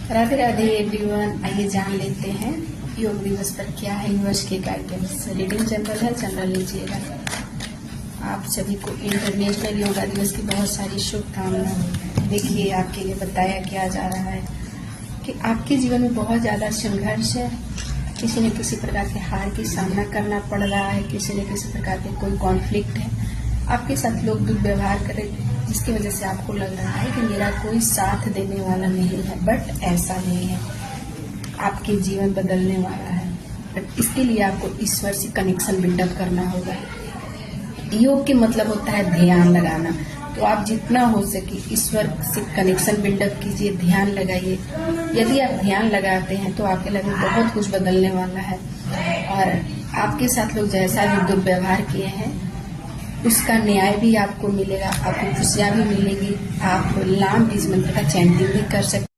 Radhe Radhe everyone. आइए जान लेते हैं योग दिवस पर क्या है यूनिवर्स के गाइडेंस। रीडिंग जनरल है, जनरल लीजिएगा। आप सभी को इंटरनेशनल योगा दिवस की बहुत सारी शुभकामनाएं। देखिए आपके लिए बताया क्या जा रहा है कि आपके जीवन में बहुत ज़्यादा संघर्ष है। किसी न किसी प्रकार के हार की सामना करना पड़ रहा है, किसी न किसी प्रकार के कोई कॉन्फ्लिक्ट है, आपके साथ लोग दुर्व्यवहार करें, जिसकी वजह से आपको लग रहा है कि मेरा कोई साथ देने वाला नहीं है। बट ऐसा नहीं है, आपके जीवन बदलने वाला है। बट इसके लिए आपको ईश्वर से कनेक्शन बिल्डअप करना होगा। योग के मतलब होता है ध्यान लगाना। तो आप जितना हो सके ईश्वर से कनेक्शन बिल्डअप कीजिए, ध्यान लगाइए। यदि आप ध्यान लगाते हैं तो आपके लाइफ में बहुत कुछ बदलने वाला है और आपके साथ लोग जैसा भी दुर्व्यवहार किए हैं उसका न्याय भी आपको मिलेगा, आपको खुशियाँ भी मिलेगी। आप लाम बीज मंत्र का चैंटिंग भी कर सकते